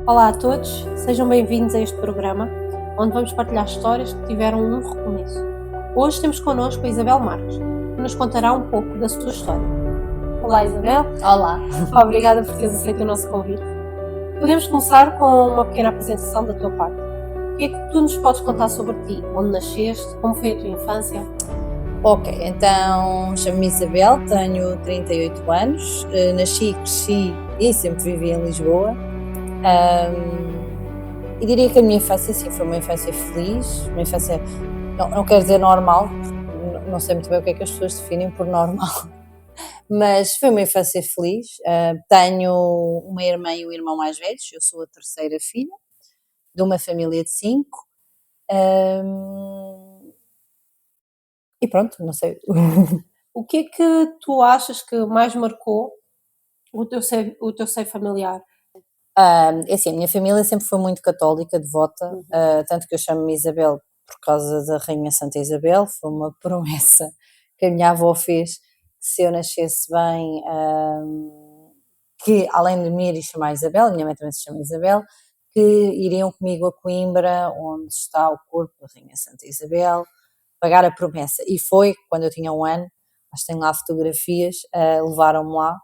Olá a todos, sejam bem-vindos a este programa, onde vamos partilhar histórias que tiveram um recomeço. Hoje temos connosco a Isabel Marques, que nos contará um pouco da sua história. Olá Isabel, Olá. obrigada por teres aceito o nosso convite. Podemos começar com uma pequena apresentação da tua parte. O que é que tu nos podes contar sobre ti? Onde nasceste? Como foi a tua infância? Ok, então chamo-me Isabel, tenho 38 anos, nasci, cresci e sempre vivi em Lisboa. E diria que a minha infância sim foi uma infância feliz, uma infância, não quero dizer normal, porque não sei muito bem o que é que as pessoas definem por normal, mas foi uma infância feliz. Tenho uma irmã e um irmão mais velhos, eu sou a terceira filha de uma família de 5. E pronto, não sei. O que é que tu achas que mais marcou o teu seio familiar? É assim, a minha família sempre foi muito católica, devota, tanto que eu chamo-me Isabel por causa da Rainha Santa Isabel. Foi uma promessa que a minha avó fez, que se eu nascesse bem, que além de me ir chamar Isabel, a minha mãe também se chama Isabel, que iriam comigo a Coimbra, onde está o corpo da Rainha Santa Isabel, pagar a promessa. E foi quando eu tinha 1 ano, mas tenho lá fotografias, levaram-me lá.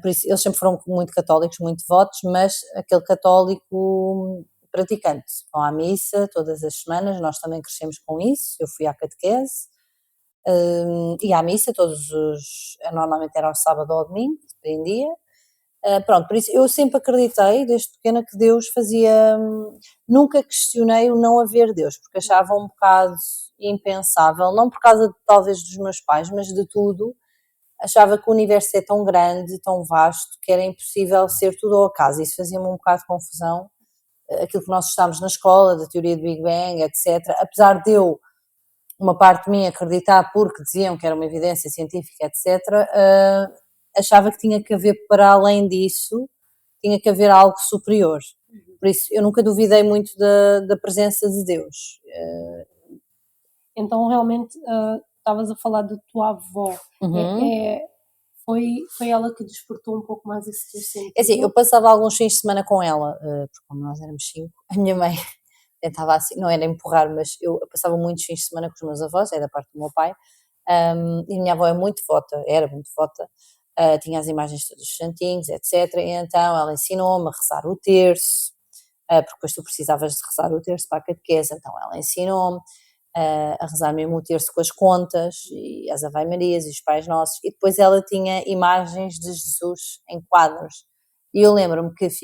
Por isso, eles sempre foram muito católicos, muito devotos, mas aquele católico praticante. Vão à missa todas as semanas, nós também crescemos com isso. Eu fui à catequese, e à missa normalmente era ao sábado ou ao domingo, dependia. Pronto, por isso eu sempre acreditei, desde pequena, que Deus fazia. Nunca questionei o não haver Deus, porque achava um bocado impensável, não por causa talvez dos meus pais, mas de tudo. Achava que o universo é tão grande, tão vasto, que era impossível ser tudo ao acaso. Isso fazia-me um bocado de confusão. Aquilo que nós estudámos na escola, da teoria do Big Bang, etc. Apesar de eu, uma parte de mim, acreditar porque diziam que era uma evidência científica, etc., achava que tinha que haver, para além disso, tinha que haver algo superior. Por isso, eu nunca duvidei muito da presença de Deus. Então realmente estavas a falar da tua avó. Foi ela que despertou um pouco mais esse teu sentido? É assim, eu passava alguns fins de semana com ela, porque como nós éramos 5, a minha mãe tentava assim, não era empurrar, mas eu passava muitos fins de semana com os meus avós, é da parte do meu pai, e a minha avó é muito devota, era muito devota, tinha as imagens todos os santinhos, etc. E então ela ensinou-me a rezar o terço, porque depois tu precisavas de rezar o terço para a catequese, então ela ensinou-me a rezar mesmo o terço com as contas, e as Ave-Marias e os Pais Nossos, e depois ela tinha imagens de Jesus em quadros, e eu lembro-me que eles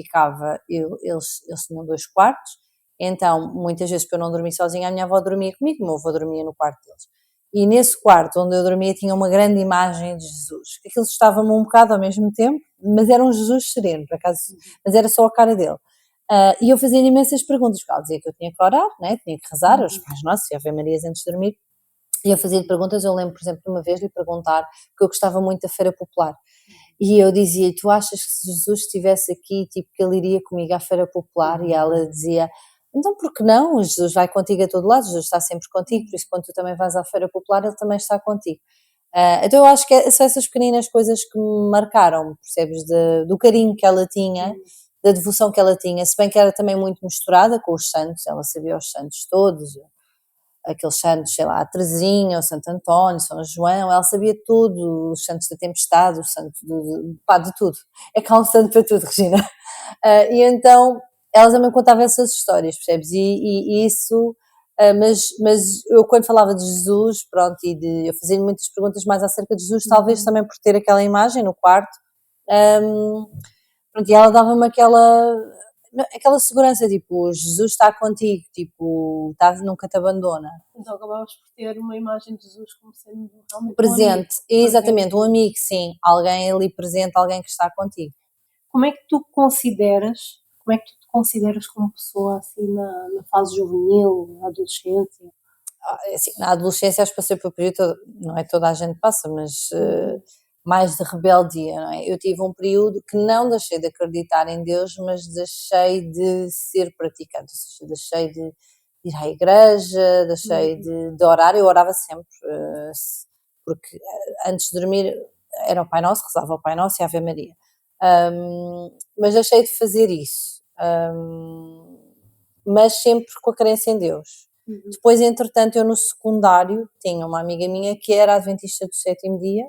tinham 2 quartos, então muitas vezes para eu não dormir sozinha, a minha avó dormia comigo, o meu avô dormia no quarto deles, e nesse quarto onde eu dormia tinha uma grande imagem de Jesus, que aquilo estava-me um bocado ao mesmo tempo, mas era um Jesus sereno, por acaso, mas era só a cara dele. E eu fazia imensas perguntas, porque ela dizia que eu tinha que orar, né? Tinha que rezar, os Pais Nossos e Ave Marias antes de dormir, e eu fazia-lhe perguntas. Eu lembro, por exemplo, de uma vez lhe perguntar, porque eu gostava muito da Feira Popular, e eu dizia: tu achas que se Jesus estivesse aqui, tipo, que ele iria comigo à Feira Popular? E ela dizia: então por que não? Jesus vai contigo a todo lado, Jesus está sempre contigo, por isso quando tu também vais à Feira Popular, ele também está contigo. Então eu acho que são essas pequeninas coisas que me marcaram, percebes, do carinho que ela tinha, da devoção que ela tinha, se bem que era também muito misturada com os santos, ela sabia os santos todos, aqueles santos, sei lá, a Teresinha, o Santo António, São João, ela sabia tudo, os santos da tempestade, o santo pá, de tudo. É que há um santo para tudo, Regina. E então ela também contava essas histórias, percebes? E isso, mas eu quando falava de Jesus, pronto, eu fazia muitas perguntas mais acerca de Jesus, talvez também por ter aquela imagem no quarto, pronto, e ela dava-me aquela segurança, tipo, Jesus está contigo, tipo, nunca te abandona. Então acabavas por ter uma imagem de Jesus como sendo realmente Presente, um amigo. exatamente, um amigo, sim, alguém ali presente, alguém que está contigo. Como é que tu te consideras como pessoa assim na fase juvenil, na adolescência? Assim, na adolescência acho que passei por período, não é toda a gente passa, mas mais de rebeldia, não é? Eu tive um período que não deixei de acreditar em Deus, mas deixei de ser praticante, ou seja, deixei de ir à igreja, deixei de orar. Eu orava sempre, porque antes de dormir era o Pai Nosso, rezava o Pai Nosso e a Ave Maria. Mas deixei de fazer isso. mas sempre com a crença em Deus. Depois, entretanto, eu no secundário tinha uma amiga minha que era adventista do sétimo dia,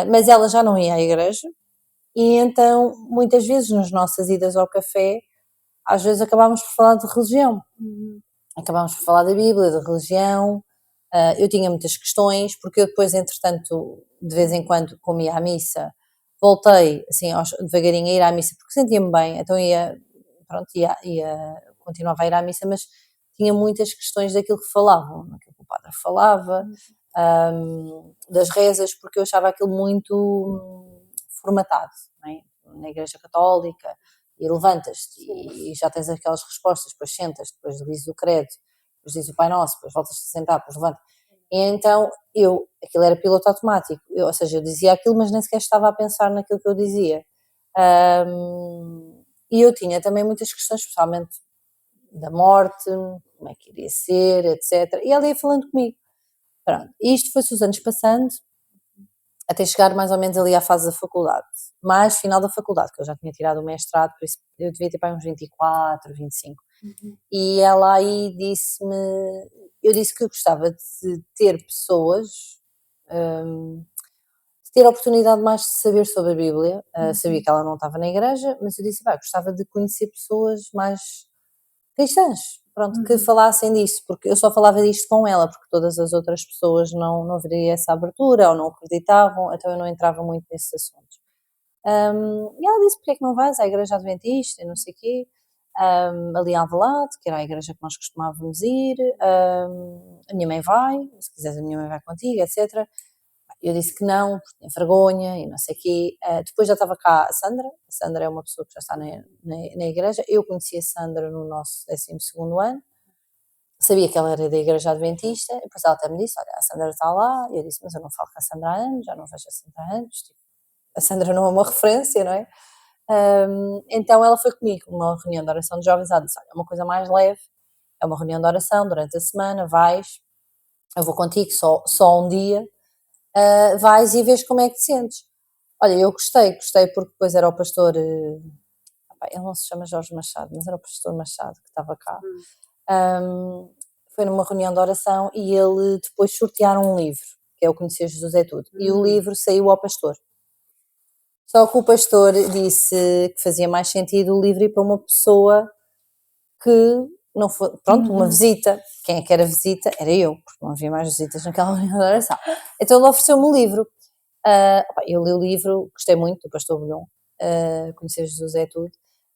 mas ela já não ia à igreja, e então, muitas vezes, nas nossas idas ao café, às vezes acabávamos por falar de religião. Acabávamos por falar da Bíblia, da religião. Eu tinha muitas questões, porque eu depois, entretanto, de vez em quando, como ia à missa, voltei, assim, devagarinho a ir à missa, porque sentia-me bem, então continuava a ir à missa, mas tinha muitas questões daquilo que falavam, daquilo que o padre falava, das rezas, porque eu achava aquilo muito formatado, não é? Na Igreja Católica, e levantas-te e já tens aquelas respostas, depois sentas, depois dizes o credo, depois dizes o Pai Nosso, depois voltas-te a sentar, depois levantas. E então, aquilo era piloto automático, ou seja, eu dizia aquilo, mas nem sequer estava a pensar naquilo que eu dizia. E eu tinha também muitas questões, especialmente da morte, como é que iria ser, etc. E ela ia falando comigo. Pronto. E isto foi-se os anos passando, até chegar mais ou menos ali à fase da faculdade. Mais final da faculdade, que eu já tinha tirado o mestrado, por isso eu devia ter para uns 24, 25. E ela aí disse-me, eu disse que eu gostava de ter pessoas, de ter a oportunidade mais de saber sobre a Bíblia. Sabia que ela não estava na igreja, mas eu disse, gostava de conhecer pessoas mais cristãs, pronto, que falassem disso, porque eu só falava disto com ela, porque todas as outras pessoas não veriam essa abertura ou não acreditavam, então eu não entrava muito nesses assuntos. E ela disse, porque é que não vais à igreja adventista e não sei o quê, ali em Alvalade, que era a igreja que nós costumávamos ir, a minha mãe vai, se quiseres a minha mãe vai contigo, etc. Eu disse que não, porque tinha vergonha e não sei o quê. Depois já estava cá a Sandra é uma pessoa que já está na igreja, eu conheci a Sandra no nosso 12º ano, sabia que ela era da igreja adventista, e depois ela até me disse, olha, a Sandra está lá, e eu disse, mas eu não falo com a Sandra há anos, já não vejo a Sandra há anos, tipo, a Sandra não é uma referência, não é? Então ela foi comigo numa reunião de oração de jovens, ela disse, olha, é uma coisa mais leve, é uma reunião de oração durante a semana, vais, eu vou contigo só um dia, vais e vês como é que te sentes. Olha, eu gostei porque depois era o pastor, ele não se chama Jorge Machado, mas era o pastor Machado que estava cá. Foi numa reunião de oração e ele depois sortearam um livro, que é o Conhecer Jesus é Tudo, e o livro saiu ao pastor. Só que o pastor disse que fazia mais sentido o livro ir para uma pessoa que não foi, pronto, uma visita. Quem é que era visita? Era eu, porque não havia mais visitas naquela reunião de oração. Então ele ofereceu-me o livro. Eu li o livro, gostei muito do pastor Bulhão, Conhecer Jesus é Tudo.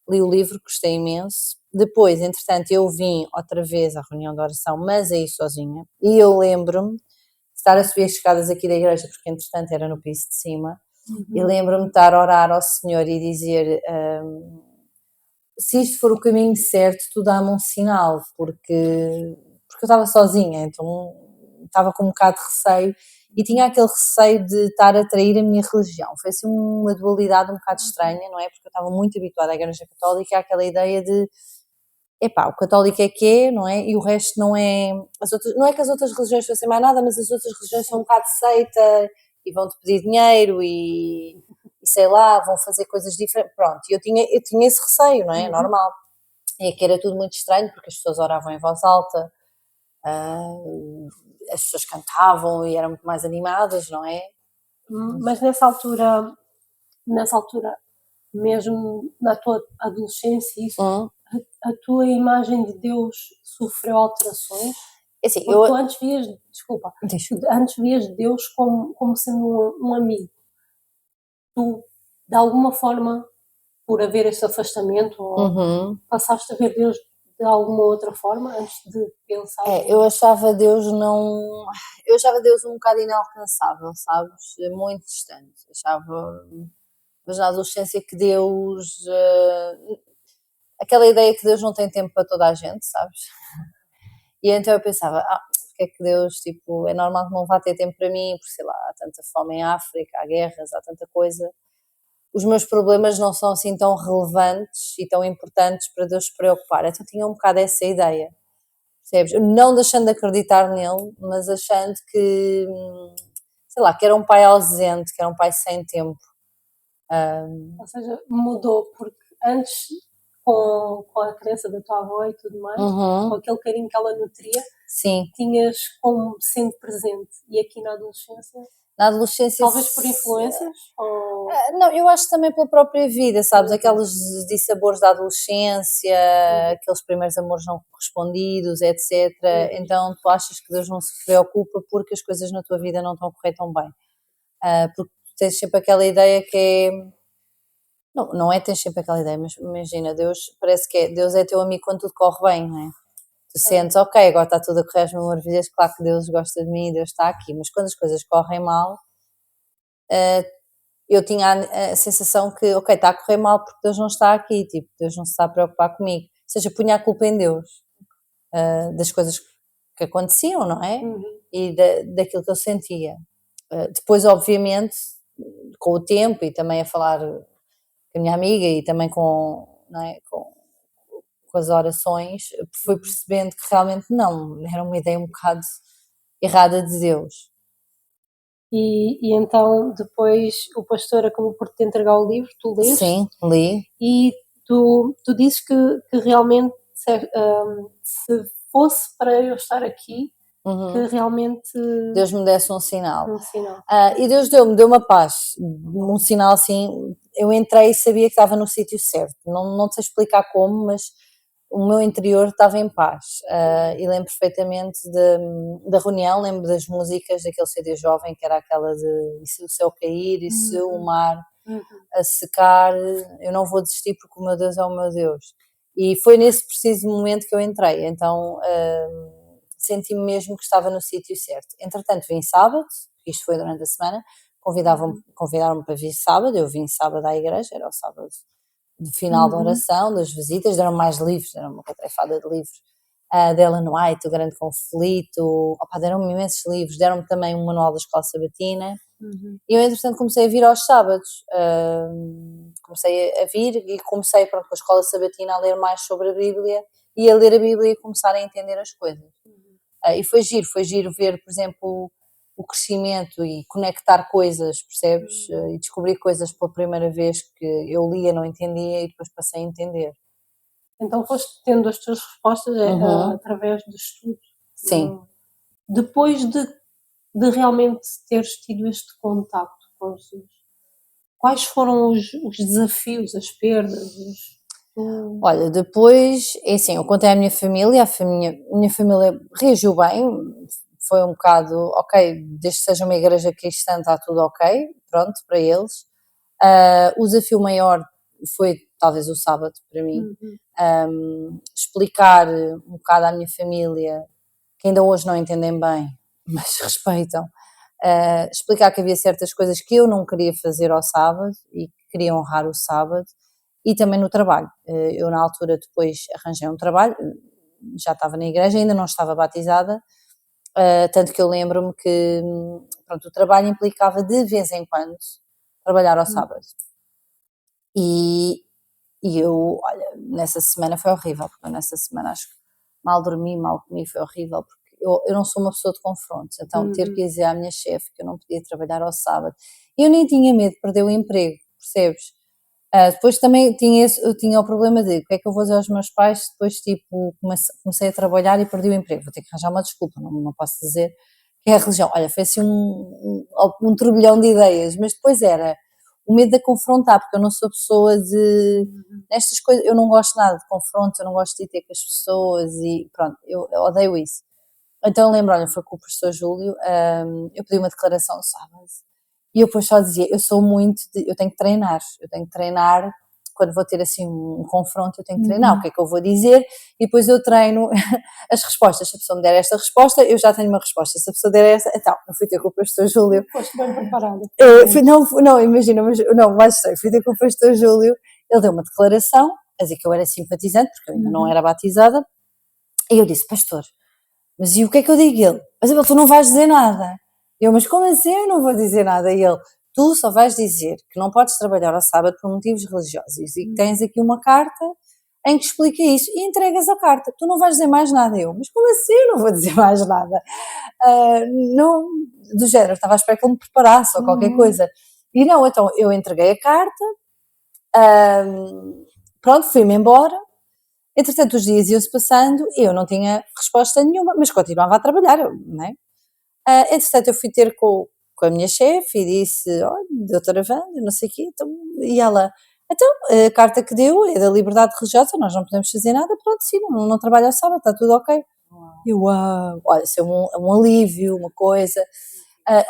Li o livro, gostei imenso. Depois, entretanto, eu vim outra vez à reunião de oração, mas aí sozinha. E eu lembro-me de estar a subir as escadas aqui da igreja, porque entretanto era no piso de cima. E lembro-me de estar a orar ao Senhor e dizer, se isto for o caminho certo, tu dá-me um sinal, porque eu estava sozinha, então estava com um bocado de receio, e tinha aquele receio de estar a trair a minha religião. Foi assim uma dualidade um bocado estranha, não é? Porque eu estava muito habituada à Igreja Católica, e àquela ideia de, o católico é que é, não é? E o resto não é... não é que as outras religiões fossem mais nada, mas as outras religiões são um bocado de seita, e vão-te pedir dinheiro, e sei lá, vão fazer coisas diferentes. Pronto, eu tinha esse receio, não é? Normal. E que era tudo muito estranho, porque as pessoas oravam em voz alta, as pessoas cantavam e eram muito mais animadas, não é? Mas nessa altura, mesmo na tua adolescência, isso, a tua imagem de Deus sofreu alterações? Assim, tu antes vias, antes vias Deus como sendo um amigo. Tu, de alguma forma, por haver esse afastamento, ou passaste a ver Deus de alguma outra forma antes de pensar? Eu achava Deus um bocado inalcançável, sabes? Muito distante. Mas na adolescência que Deus, aquela ideia que Deus não tem tempo para toda a gente, sabes? E então eu pensava, porque é que Deus, tipo, é normal que não vá ter tempo para mim, porque sei lá, há tanta fome em África, há guerras, há tanta coisa. Os meus problemas não são assim tão relevantes e tão importantes para Deus se preocupar. Então tinha um bocado essa ideia, percebes? Não deixando de acreditar nele, mas achando que, sei lá, que era um pai ausente, que era um pai sem tempo. Ou seja, mudou, porque antes com a crença da tua avó e tudo mais, com aquele carinho que ela nutria, Sim. tinhas como sendo presente. E aqui na adolescência, Na adolescência, talvez por influências? Ou... não, eu acho também pela própria vida, sabes? Aqueles dissabores da adolescência, aqueles primeiros amores não correspondidos, etc. Então tu achas que Deus não se preocupa porque as coisas na tua vida não estão a correr tão bem. Porque tens sempre aquela ideia que é. Não é tens sempre aquela ideia, mas imagina, Deus parece que Deus é teu amigo quando tudo corre bem, não é? Tu sentes, ok, agora está tudo a correr às mil maravilhas, claro que Deus gosta de mim, Deus está aqui, mas quando as coisas correm mal, eu tinha a sensação que, ok, está a correr mal porque Deus não está aqui, tipo, Deus não se está a preocupar comigo. Ou seja, punha a culpa em Deus, das coisas que aconteciam, não é? E daquilo que eu sentia. Depois, obviamente, com o tempo e também a falar com a minha amiga e também não é, com as orações, fui percebendo que realmente não, era uma ideia um bocado errada de Deus. E então depois o pastor acabou por te entregar o livro, tu leste? Sim, li. E tu dizes que realmente se fosse para eu estar aqui, que realmente Deus me desse um sinal. um sinal. E Deus deu uma paz, um sinal assim, eu entrei e sabia que estava no sítio certo, não sei explicar como, mas o meu interior estava em paz. E lembro perfeitamente da reunião, lembro das músicas daquele CD jovem, que era aquela de e se o céu cair, e se o mar a secar, eu não vou desistir porque o meu Deus é o meu Deus. E foi nesse preciso momento que eu entrei, então senti-me mesmo que estava no sítio certo. Entretanto vim sábado, isto foi durante a semana, convidaram-me para vir sábado, eu vim sábado à igreja, era o sábado do final da oração, das visitas, deram mais livros, deram uma catrefada de livros, de Ellen White, O Grande Conflito, deram-me imensos livros, deram-me também um manual da Escola Sabatina, e eu entretanto comecei a vir aos sábados, comecei a vir e comecei pronto, com a Escola Sabatina a ler mais sobre a Bíblia, e a ler a Bíblia e começar a entender as coisas. E foi giro ver, por exemplo, o crescimento e conectar coisas, percebes? E descobrir coisas pela primeira vez que eu lia, não entendia e depois passei a entender. Então foste tendo as tuas respostas através do estudo. Sim. Depois de realmente teres tido este contacto com Jesus, quais foram os desafios, as perdas? Olha, depois, é assim, eu contei à minha família, minha família reagiu bem, foi um bocado, ok, desde que seja uma igreja cristã está tudo ok, pronto, para eles. O desafio maior foi talvez o sábado para mim, explicar um bocado à minha família, que ainda hoje não entendem bem, mas respeitam, explicar que havia certas coisas que eu não queria fazer ao sábado e que queria honrar o sábado, e também no trabalho. Eu na altura depois arranjei um trabalho, já estava na igreja, ainda não estava batizada, tanto que eu lembro-me que pronto, o trabalho implicava de vez em quando trabalhar ao sábado. E eu, olha, nessa semana foi horrível, porque nessa semana acho que mal dormi, mal comi, foi horrível, porque eu não sou uma pessoa de confrontos, então ter que dizer à minha chefe que eu não podia trabalhar ao sábado, eu nem tinha medo de perder o emprego, percebes? Depois também eu tinha o problema de o que é que eu vou dizer aos meus pais depois tipo comecei a trabalhar e perdi o emprego, vou ter que arranjar uma desculpa, não posso dizer que é a religião. Olha, foi assim um turbilhão de ideias, mas depois era o medo de confrontar, porque eu não sou pessoa de nestas coisas, eu não gosto nada de confrontos, eu não gosto de ter com as pessoas e pronto, eu odeio isso. Então eu lembro, olha, foi com o professor Júlio, eu pedi uma declaração no sábado. E eu depois só dizia, eu tenho que treinar, quando vou ter assim um confronto, eu tenho que treinar, o que é que eu vou dizer, e depois eu treino as respostas, se a pessoa me der esta resposta, eu já tenho uma resposta, se a pessoa der essa, então, eu fui ter com o pastor Júlio. Foste bem preparada. Não, imagina, mas sei, fui ter com o pastor Júlio, ele deu uma declaração, a dizer que eu era simpatizante, porque eu ainda não era batizada, e eu disse, pastor, mas e o que é que eu digo? Ele, mas tu não vais dizer nada. Eu, mas como assim eu não vou dizer nada? E ele, tu só vais dizer que não podes trabalhar ao sábado por motivos religiosos e que tens aqui uma carta em que explica isso e entregas a carta, tu não vais dizer mais nada. Eu, mas como assim eu não vou dizer mais nada? Não, do género, estava à espera que ele me preparasse ou qualquer coisa. E não, então eu entreguei a carta, pronto, fui-me embora. Entretanto, os dias iam-se passando e eu não tinha resposta nenhuma, mas continuava a trabalhar, não é? Entretanto, eu fui ter com a minha chefe e disse, olha, doutora Wanda, não sei o quê, então, e ela, então, a carta que deu é da liberdade religiosa, nós não podemos fazer nada, pronto, sim, não trabalho ao sábado, está tudo ok. Eu, uau, olha, isso é um alívio, uma coisa.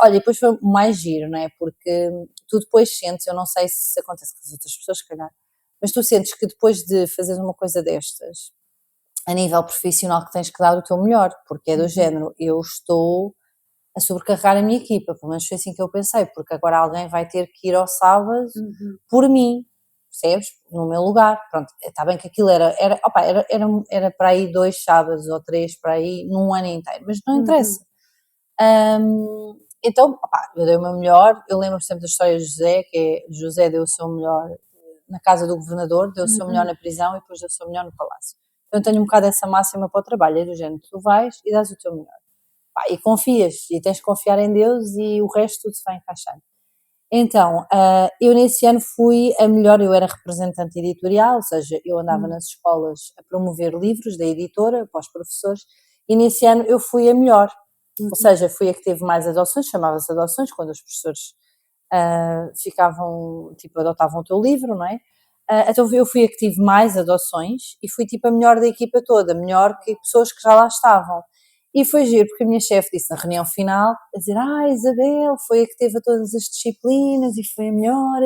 Olha, e depois foi mais giro, não é? Porque tu depois sentes, eu não sei se isso acontece com as outras pessoas, se calhar, mas tu sentes que depois de fazeres uma coisa destas, a nível profissional, que tens que dar o teu melhor, porque é do género, eu estou a sobrecarregar a minha equipa, pelo menos foi assim que eu pensei, porque agora alguém vai ter que ir ao sábado por mim, percebes? No meu lugar, pronto, está bem que aquilo era para aí 2 sábados ou 3 para aí num ano inteiro, mas não interessa. Então, eu dei o meu melhor, eu lembro sempre da história de José, que é, José deu o seu melhor na casa do governador, deu o seu melhor na prisão e depois deu o seu melhor no palácio. Então eu tenho um bocado essa máxima para o trabalho, é do género, tu vais e dás o teu melhor. E confias, e tens de confiar em Deus e o resto tudo se vai encaixando. Então, eu nesse ano fui a melhor, eu era representante editorial, ou seja, eu andava nas escolas a promover livros da editora para os professores, e nesse ano eu fui a melhor, ou seja, fui a que teve mais adoções, chamava-se adoções, quando os professores adotavam o teu livro, não é? Então eu fui a que tive mais adoções e fui tipo a melhor da equipa toda, melhor que pessoas que já lá estavam. E foi giro, porque a minha chefe disse na reunião final, a dizer, Isabel foi a que teve a todas as disciplinas e foi a melhor,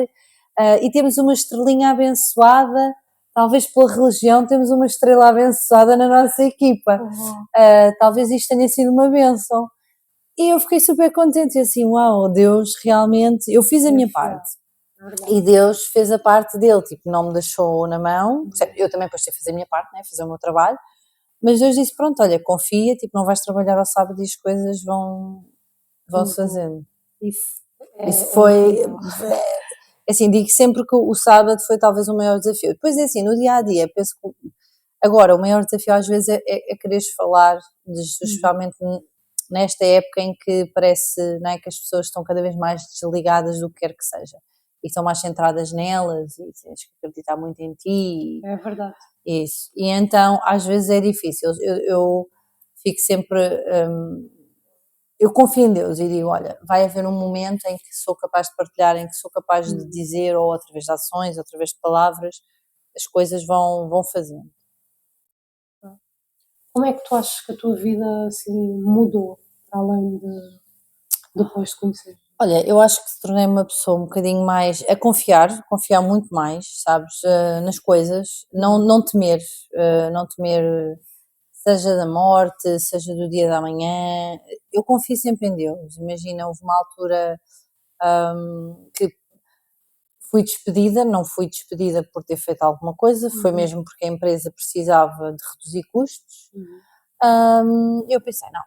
e temos uma estrelinha abençoada, talvez pela religião temos uma estrela abençoada na nossa equipa, talvez isto tenha sido uma bênção. E eu fiquei super contente, e assim, uau, Deus realmente, eu fiz a minha parte. E Deus fez a parte dele, tipo, não me deixou na mão, eu também depois tive que fazer a minha parte, né, fazer o meu trabalho, mas Deus disse, pronto, olha, confia, tipo, não vais trabalhar ao sábado e as coisas vão-se fazendo. Isso foi, assim, digo sempre que o sábado foi talvez o maior desafio. Depois é assim, no dia-a-dia, penso que agora o maior desafio às vezes é quereres falar de Jesus, especialmente nesta época em que parece, não é, que as pessoas estão cada vez mais desligadas do que quer que seja e estão mais centradas nelas e tens que acreditar muito em ti. É verdade. Isso. E então às vezes é difícil. Eu fico sempre, eu confio em Deus e digo, olha, vai haver um momento em que sou capaz de partilhar, em que sou capaz de dizer, ou através de ações, ou através de palavras, as coisas vão fazendo. Como é que tu achas que a tua vida assim mudou, além de depois de conhecer? Olha, eu acho que se tornei uma pessoa um bocadinho mais a confiar muito mais, sabes, nas coisas, não temer, seja da morte, seja do dia da manhã, eu confio sempre em Deus. Imagina, houve uma altura que fui despedida, não fui despedida por ter feito alguma coisa, foi mesmo porque a empresa precisava de reduzir custos. Eu pensei, não,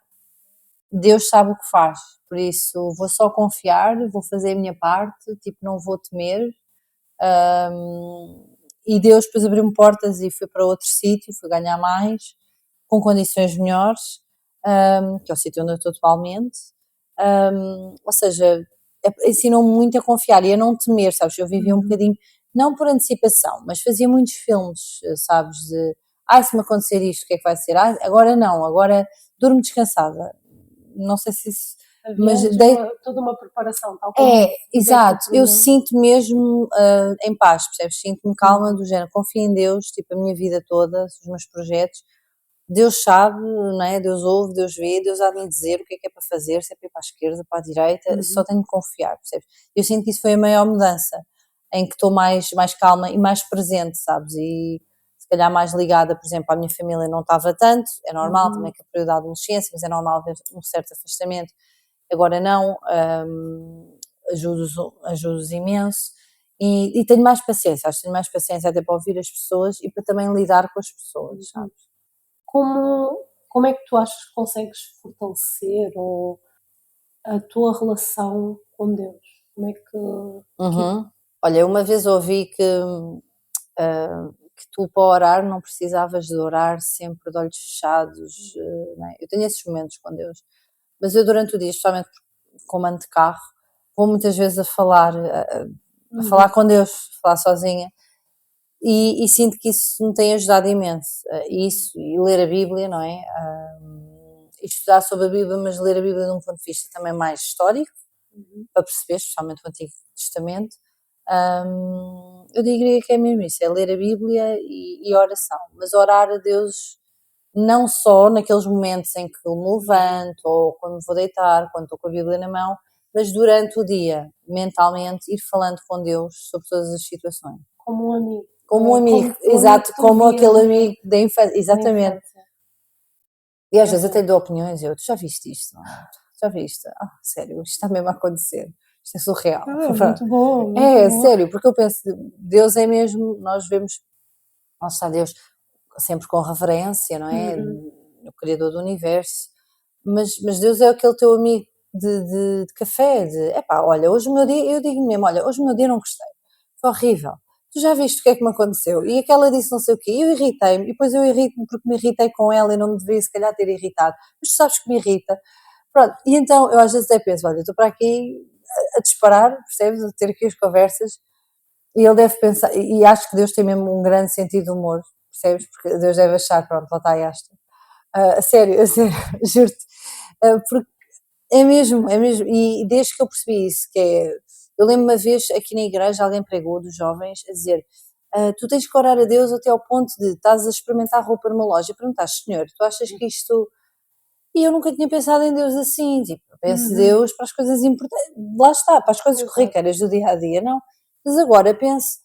Deus sabe o que faz, por isso vou só confiar, vou fazer a minha parte, tipo, não vou temer. E Deus depois abriu-me portas e fui para outro sítio, fui ganhar mais, com condições melhores, que é o sítio onde eu estou atualmente. Ou seja, ensinou-me muito a confiar e a não temer, sabes? Eu vivia um bocadinho, não por antecipação, mas fazia muitos filmes, sabes? De, se me acontecer isto, o que é que vai ser? Agora não, agora durmo descansada. Não sei se isso... Mas toda uma preparação, tal como... exato, eu sinto mesmo em paz, percebes? Sinto-me calma do género, confio em Deus, tipo a minha vida toda, os meus projetos, Deus sabe, não é? Deus ouve, Deus vê, Deus há de me dizer o que é para fazer, se é para ir para a esquerda, para a direita, só tenho de confiar, percebes? Eu sinto que isso foi a maior mudança, em que estou mais calma e mais presente, sabes? E se calhar mais ligada, por exemplo, à minha família não estava tanto, é normal também que a período da adolescência, mas é normal haver um certo afastamento. Agora não, ajudo-os imenso e tenho mais paciência, acho que tenho mais paciência até para ouvir as pessoas e para também lidar com as pessoas, sabes? Como é que tu achas que consegues fortalecer ou a tua relação com Deus? Como é que... Olha, uma vez ouvi que tu para orar não precisavas de orar sempre de olhos fechados, não é? Eu tenho esses momentos com Deus, mas eu durante o dia, especialmente como ando de carro, vou muitas vezes a falar com Deus, a falar sozinha, e sinto que isso me tem ajudado imenso. Isso, e ler a Bíblia, não é? E estudar sobre a Bíblia, mas ler a Bíblia de um ponto de vista também mais histórico, para perceber, especialmente o Antigo Testamento. Eu diria que é mesmo isso, é ler a Bíblia e oração, mas orar a Deus não só naqueles momentos em que me levanto, ou quando me vou deitar, quando estou com a Bíblia na mão, mas durante o dia, mentalmente, ir falando com Deus sobre todas as situações. Como um amigo. Como um amigo, como exato, tu como vias aquele amigo da infância, exatamente. na infância. E às vezes até lhe dou opiniões, tu já viste isto, não é? Já viste? Sério, isto está mesmo a acontecer, isto é surreal. Muito bom. Muito É, bom. sério, porque eu penso, Deus é mesmo, nós vemos, lá está Deus, sempre com reverência, não é? O Criador do Universo, mas Deus é aquele teu amigo de café, olha, hoje o meu dia, eu digo mesmo, olha, hoje o meu dia não gostei, foi horrível, tu já viste o que é que me aconteceu, e aquela disse não sei o quê, e eu irritei-me, e depois eu irrito-me porque me irritei com ela e não me deveria se calhar ter irritado, mas tu sabes que me irrita, pronto, e então eu às vezes até penso, olha, eu estou para aqui a disparar, percebes, a ter aqui as conversas, e ele deve pensar, e acho que Deus tem mesmo um grande sentido de humor, percebes, porque Deus deve achar, pronto, lá está esta, a sério, juro-te, porque é mesmo, e desde que eu percebi isso, eu lembro uma vez aqui na igreja alguém pregou dos jovens a dizer, tu tens que orar a Deus até ao ponto de estás a experimentar roupa numa loja e perguntaste, Senhor, tu achas que isto... E eu nunca tinha pensado em Deus assim, tipo, eu penso Deus para as coisas importantes, lá está, para as coisas corriqueiras do dia a dia, não? Mas agora penso,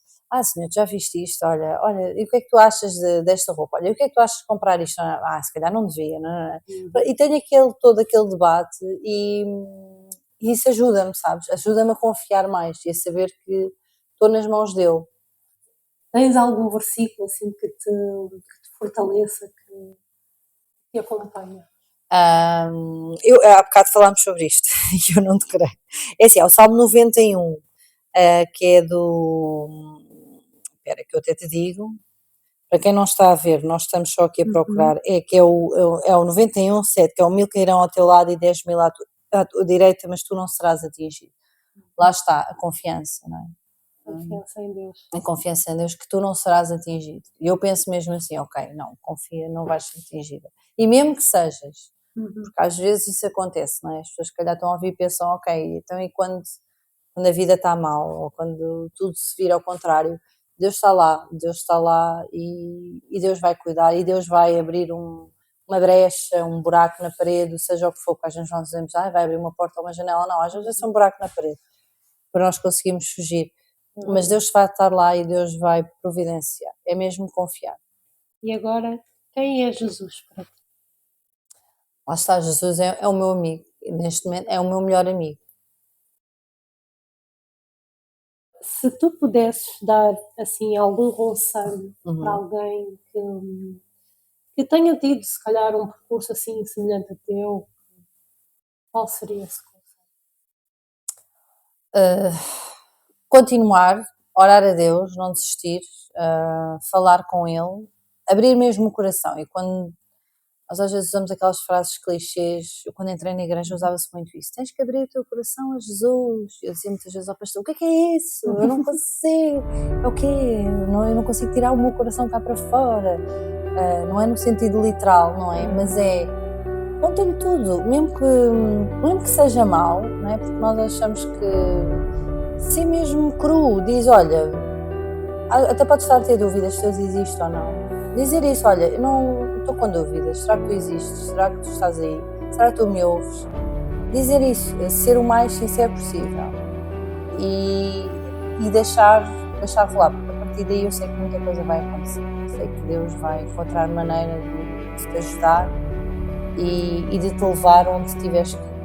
Senhor, tu já viste isto, olha, e o que é que tu achas desta roupa? Olha, e o que é que tu achas de comprar isto? Se calhar não devia, não. E tenho todo aquele debate e isso ajuda-me, sabes? Ajuda-me a confiar mais e a saber que estou nas mãos dele. Tens algum versículo assim que te fortaleça, que te acompanha? Há bocado falámos sobre isto e eu não te creio. É assim, é o Salmo 91, que é do... Espera, que eu até te digo. Para quem não está a ver, nós estamos só aqui a procurar, é o 91:7, que é o 1000 cairão ao teu lado e 10.000 à tua direita, mas tu não serás atingido. Lá está a confiança, não é? Confiança em Deus. A confiança em Deus, que tu não serás atingido. E eu penso mesmo assim, ok, não, confia, não vais ser atingida. E mesmo que sejas, porque às vezes isso acontece, não é? As pessoas que calhar estão a ouvir e pensam, ok, então e quando a vida está mal, ou quando tudo se vira ao contrário, Deus está lá e Deus vai cuidar, e Deus vai abrir uma brecha, um buraco na parede, seja o que for, que às vezes nós dizemos, vai abrir uma porta ou uma janela, não, às vezes é um buraco na parede, para nós conseguirmos fugir. Mas Deus vai estar lá e Deus vai providenciar, é mesmo confiar. E agora, quem é Jesus para ti? Lá está, Jesus é o meu amigo, neste momento é o meu melhor amigo. Se tu pudesses dar assim algum conselho para alguém que tenha tido se calhar um percurso assim semelhante a teu, qual seria esse conselho? Continuar, orar a Deus, não desistir, falar com Ele, abrir mesmo o coração. E quando nós às vezes usamos aquelas frases clichês, eu quando entrei na igreja usava-se muito isso, tens que abrir o teu coração a Jesus. Eu dizia muitas vezes ao pastor, o que é isso? Eu não consigo, é o quê? Eu não consigo tirar o meu coração cá para fora. Não é no sentido literal, não é? Mas conta-lhe tudo, mesmo que seja mau, não é? Porque nós achamos que se mesmo cru, diz, olha, até pode estar a ter dúvidas se Deus existe ou não. Dizer isso, olha, eu não estou com dúvidas, será que tu existes? Será que tu estás aí? Será que tu me ouves? Dizer isso, ser o mais sincero possível e deixar rolar, porque a partir daí eu sei que muita coisa vai acontecer, sei que Deus vai encontrar maneira de te ajudar e de te levar onde tiveres que ir.